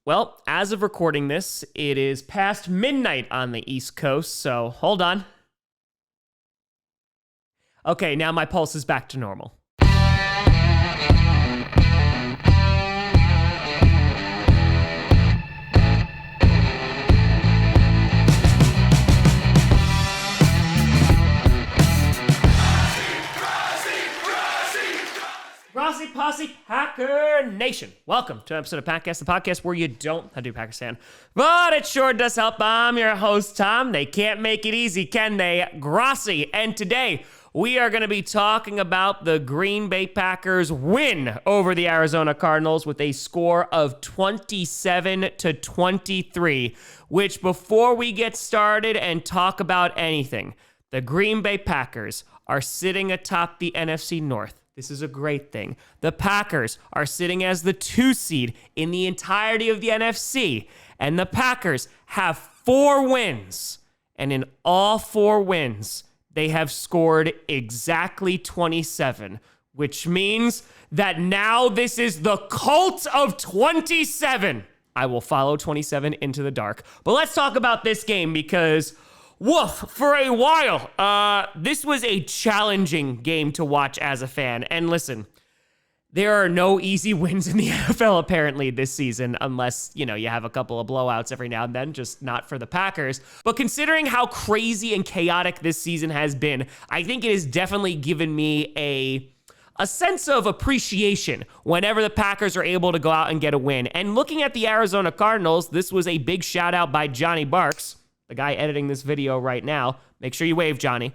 Well, as of recording this, it is past midnight on the East Coast, so hold on. Okay, now my pulse is back to normal. Grossi Posse Packer Nation. Welcome to an episode of Packcast, the podcast where you don't have to be Packers fan, but it sure does help. I'm your host, Tom. They can't make it easy, can they? Grossi. And today, we are going to be talking about the Green Bay Packers win over the Arizona Cardinals with a score of 27-23, which before we get started and talk about anything, the Green Bay Packers are sitting atop the NFC North. This is a great thing. The Packers are sitting as the 2 seed in the entirety of the NFC, and the Packers have 4 wins. And in all 4 wins, they have scored exactly 27, which means that now this is the cult of 27. I will follow 27 into the dark. But let's talk about this game because woof, for a while, this was a challenging game to watch as a fan. And listen, there are no easy wins in the NFL apparently this season, unless, you have a couple of blowouts every now and then, just not for the Packers. But considering how crazy and chaotic this season has been, I think it has definitely given me a sense of appreciation whenever the Packers are able to go out and get a win. And looking at the Arizona Cardinals, this was a big shout out by Johnny Barks, the guy editing this video right now. Make sure you wave, Johnny.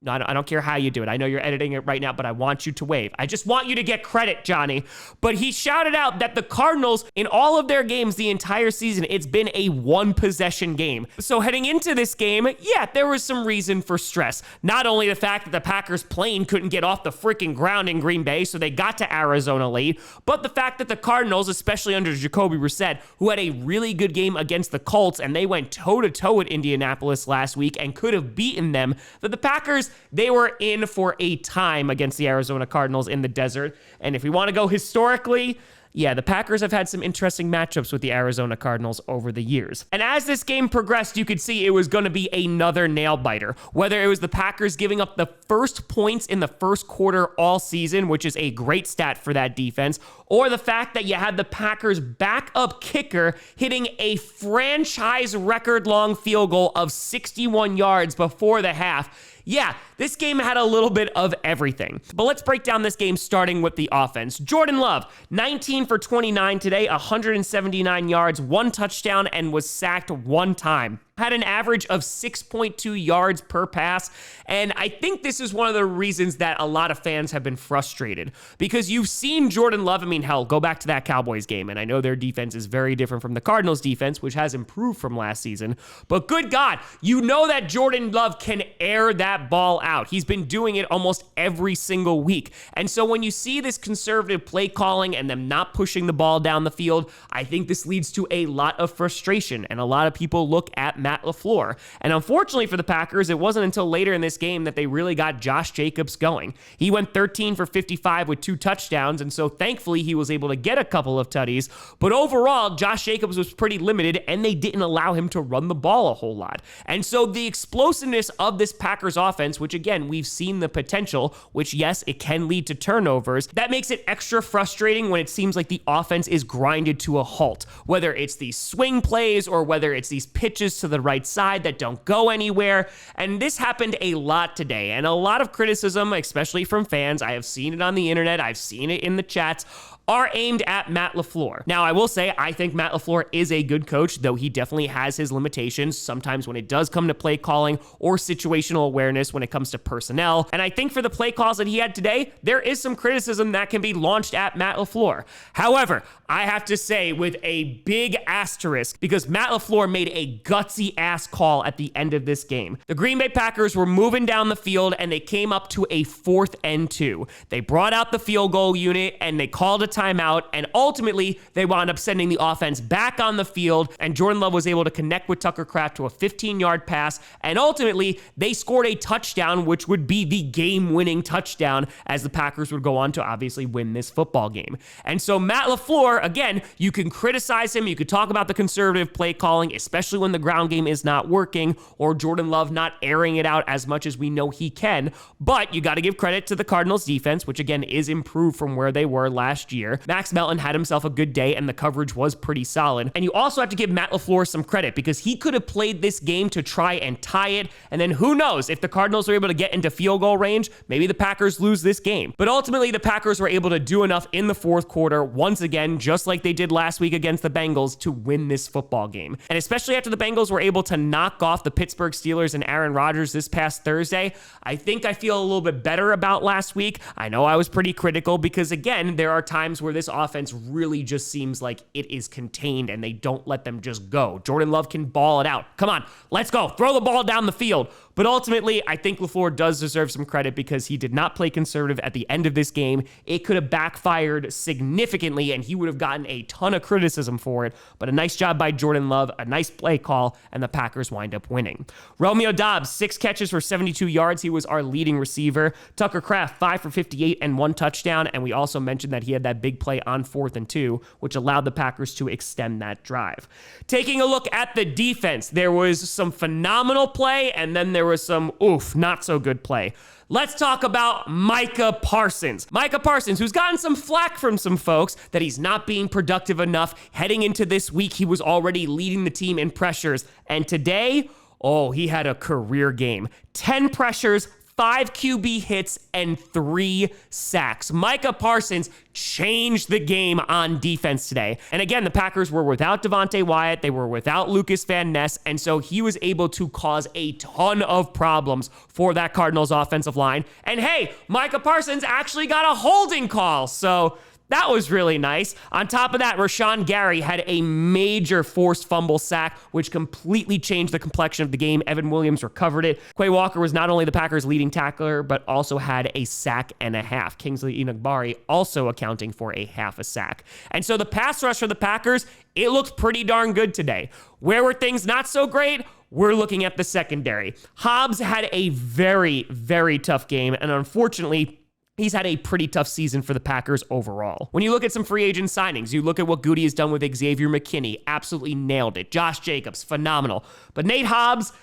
No, I don't care how you do it. I know you're editing it right now, but I want you to wave. I just want you to get credit, Johnny. But he shouted out that the Cardinals, in all of their games the entire season, it's been a 1-possession game. So heading into this game, yeah, there was some reason for stress. Not only the fact that the Packers plane couldn't get off the freaking ground in Green Bay, so they got to Arizona late, but the fact that the Cardinals, especially under Jacoby Brissett, who had a really good game against the Colts, and they went toe-to-toe at Indianapolis last week and could have beaten them, that the Packers, they were in for a time against the Arizona Cardinals in the desert. And if we want to go historically, yeah, the Packers have had some interesting matchups with the Arizona Cardinals over the years. And as this game progressed, you could see it was going to be another nail-biter. Whether it was the Packers giving up the first points in the first quarter all season, which is a great stat for that defense, or the fact that you had the Packers' backup kicker hitting a franchise record-long field goal of 61 yards before the half. Yeah, this game had a little bit of everything. But let's break down this game starting with the offense. Jordan Love, 19 for 29 today, 179 yards, 1 touchdown, and was sacked 1 time. Had an average of 6.2 yards per pass, and I think this is one of the reasons that a lot of fans have been frustrated, because you've seen Jordan Love, hell, go back to that Cowboys game, and I know their defense is very different from the Cardinals defense, which has improved from last season, but good God, you know that Jordan Love can air that ball out. He's been doing it almost every single week, and so when you see this conservative play calling and them not pushing the ball down the field, I think this leads to a lot of frustration, and a lot of people look at Matt LaFleur. And unfortunately for the Packers, it wasn't until later in this game that they really got Josh Jacobs going. He went 13 for 55 with 2 touchdowns, and so thankfully he was able to get a couple of tutties. But overall, Josh Jacobs was pretty limited, and they didn't allow him to run the ball a whole lot. And so the explosiveness of this Packers offense, which again, we've seen the potential, which yes, it can lead to turnovers, that makes it extra frustrating when it seems like the offense is grinded to a halt. Whether it's these swing plays or whether it's these pitches to the right side that don't go anywhere. And this happened a lot today, and a lot of criticism, especially from fans. I have seen it on the internet. I've seen it in the chats, are aimed at Matt LaFleur. Now, I will say, I think Matt LaFleur is a good coach, though he definitely has his limitations sometimes when it does come to play calling or situational awareness when it comes to personnel. And I think for the play calls that he had today, there is some criticism that can be launched at Matt LaFleur. However, I have to say with a big asterisk, because Matt LaFleur made a gutsy ass call at the end of this game. The Green Bay Packers were moving down the field and they came up to a 4th and 2. They brought out the field goal unit and they called a timeout, and ultimately they wound up sending the offense back on the field, and Jordan Love was able to connect with Tucker Kraft to a 15-yard pass, and ultimately they scored a touchdown, which would be the game-winning touchdown, as the Packers would go on to obviously win this football game. And so Matt LaFleur, again, you can criticize him, you could talk about the conservative play calling, especially when the ground game is not working, or Jordan Love not airing it out as much as we know he can, but you got to give credit to the Cardinals defense, which again is improved from where they were last year. Max Melton had himself a good day, and the coverage was pretty solid. And you also have to give Matt LaFleur some credit, because he could have played this game to try and tie it, and then who knows, if the Cardinals are able to get into field goal range, maybe the Packers lose this game. But ultimately, the Packers were able to do enough in the fourth quarter, once again, just like they did last week against the Bengals, to win this football game. And especially after the Bengals were able to knock off the Pittsburgh Steelers and Aaron Rodgers this past Thursday, I think I feel a little bit better about last week. I know I was pretty critical because, again, there are times where this offense really just seems like it is contained and they don't let them just go. Jordan Love can ball it out. Come on, let's go. Throw the ball down the field. But ultimately, I think LaFleur does deserve some credit because he did not play conservative at the end of this game. It could have backfired significantly, and he would have gotten a ton of criticism for it. But a nice job by Jordan Love, a nice play call, and the Packers wind up winning. Romeo Doubs, 6 catches for 72 yards. He was our leading receiver. Tucker Kraft, 5 for 58 and 1 touchdown. And we also mentioned that he had that big play on 4th and 2, which allowed the Packers to extend that drive. Taking a look at the defense, there was some phenomenal play, and then there was some, not so good play. Let's talk about Micah Parsons. Micah Parsons, who's gotten some flack from some folks that he's not being productive enough. Heading into this week, he was already leading the team in pressures. And today, he had a career game. 10 pressures, 5 QB hits, and 3 sacks. Micah Parsons changed the game on defense today. And again, the Packers were without Devontae Wyatt. They were without Lucas Van Ness. And so he was able to cause a ton of problems for that Cardinals offensive line. And hey, Micah Parsons actually got a holding call. So that was really nice. On top of that, Rashawn Gary had a major forced fumble sack, which completely changed the complexion of the game. Evan Williams recovered it. Quay Walker was not only the Packers' leading tackler, but also had a sack and a half. Kingsley Enagbare also accounting for a half a sack. And so the pass rush for the Packers, it looked pretty darn good today. Where were things not so great? We're looking at the secondary. Hobbs had a very, very tough game, and unfortunately, he's had a pretty tough season for the Packers overall. When you look at some free agent signings, you look at what Goody has done with Xavier McKinney, absolutely nailed it. Josh Jacobs, phenomenal. But Nate Hobbs,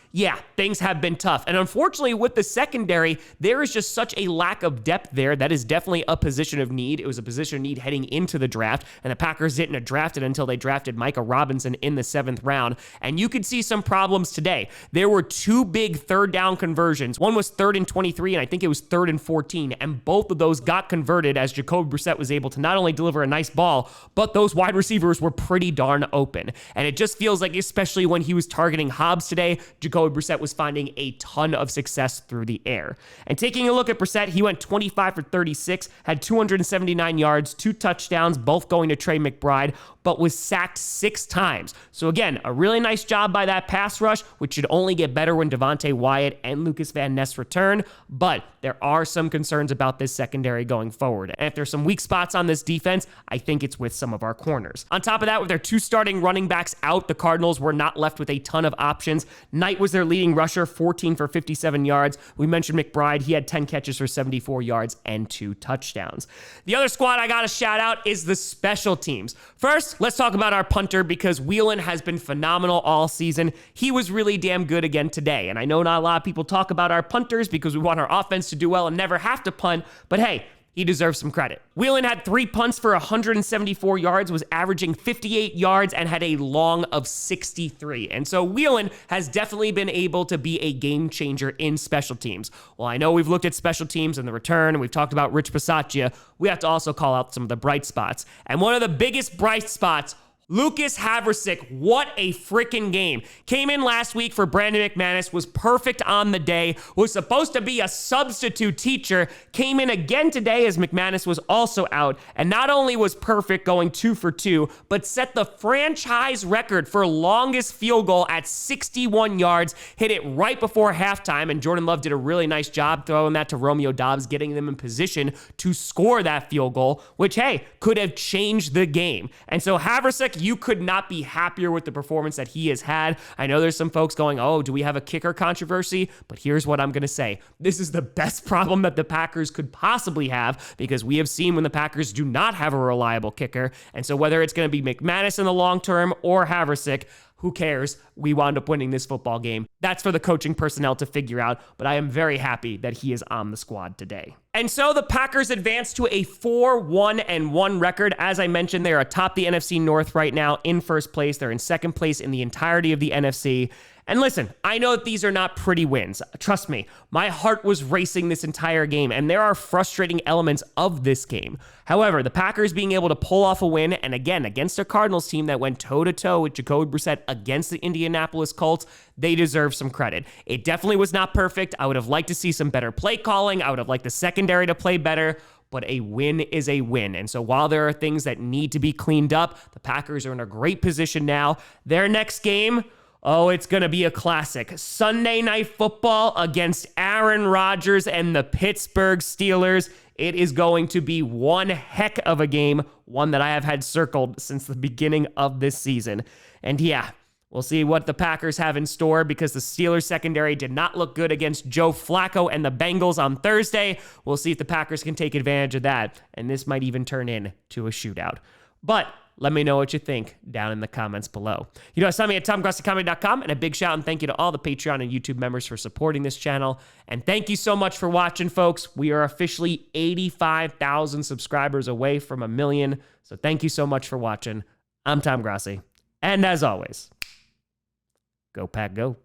things have been tough. And unfortunately, with the secondary, there is just such a lack of depth there. That is definitely a position of need. It was a position of need heading into the draft, and the Packers didn't draft it until they drafted Micah Robinson in the 7th round. And you could see some problems today. There were 2 big 3rd down conversions. One was 3rd and 23, and I think it was 3rd and 14, and both of those got converted as Jacoby Brissett was able to not only deliver a nice ball, but those wide receivers were pretty darn open. And it just feels like, especially when he was targeting Hobbs today, Jacoby Brissett was finding a ton of success through the air. And taking a look at Brissett, he went 25 for 36, had 279 yards, 2 touchdowns, both going to Trey McBride, but was sacked 6 times. So again, a really nice job by that pass rush, which should only get better when Devontae Wyatt and Lucas Van Ness return. But there are some concerns about this secondary going forward. And if there's some weak spots on this defense, I think it's with some of our corners. On top of that, with their 2 starting running backs out, the Cardinals were not left with a ton of options. Knight was their leading rusher, 14 for 57 yards. We mentioned McBride. He had 10 catches for 74 yards and 2 touchdowns. The other squad I got to shout out is the special teams. First, let's talk about our punter, because Whelan has been phenomenal all season. He was really damn good again today. And I know not a lot of people talk about our punters because we want our offense to do well and never have to punt, but hey, he deserves some credit. Whelan had 3 punts for 174 yards, was averaging 58 yards, and had a long of 63. And so Whelan has definitely been able to be a game changer in special teams. Well, I know we've looked at special teams and the return, and we've talked about Rich Bisaccia. We have to also call out some of the bright spots. And one of the biggest bright spots, Lucas Havrisik, what a freaking game. Came in last week for Brandon McManus, was perfect on the day, was supposed to be a substitute teacher, came in again today as McManus was also out, and not only was perfect going 2 for 2, but set the franchise record for longest field goal at 61 yards, hit it right before halftime, and Jordan Love did a really nice job throwing that to Romeo Doubs, getting them in position to score that field goal, which, hey, could have changed the game. And so Havrisik, you could not be happier with the performance that he has had. I know there's some folks going, oh, do we have a kicker controversy? But here's what I'm going to say. This is the best problem that the Packers could possibly have, because we have seen when the Packers do not have a reliable kicker. And so whether it's going to be McManus in the long term or Havrisik, who cares? We wound up winning this football game. That's for the coaching personnel to figure out, but I am very happy that he is on the squad today. And so the Packers advance to a 4-1-1 record. As I mentioned, they are atop the NFC North right now in first place. They're in second place in the entirety of the NFC. And listen, I know that these are not pretty wins. Trust me, my heart was racing this entire game, and there are frustrating elements of this game. However, the Packers being able to pull off a win, and again, against a Cardinals team that went toe-to-toe with Jacoby Brissett against the Indianapolis Colts, they deserve some credit. It definitely was not perfect. I would have liked to see some better play calling. I would have liked the secondary to play better, but a win is a win. And so while there are things that need to be cleaned up, the Packers are in a great position now. Their next game, oh, it's going to be a classic. Sunday Night Football against Aaron Rodgers and the Pittsburgh Steelers. It is going to be one heck of a game, one that I have had circled since the beginning of this season. And yeah, we'll see what the Packers have in store, because the Steelers secondary did not look good against Joe Flacco and the Bengals on Thursday. We'll see if the Packers can take advantage of that, and this might even turn into a shootout. But let me know what you think down in the comments below. You know, find me at TomGrossiComedy.com, and a big shout and thank you to all the Patreon and YouTube members for supporting this channel. And thank you so much for watching, folks. We are officially 85,000 subscribers away from 1 million. So thank you so much for watching. I'm Tom Grossi. And as always, go Pack Go.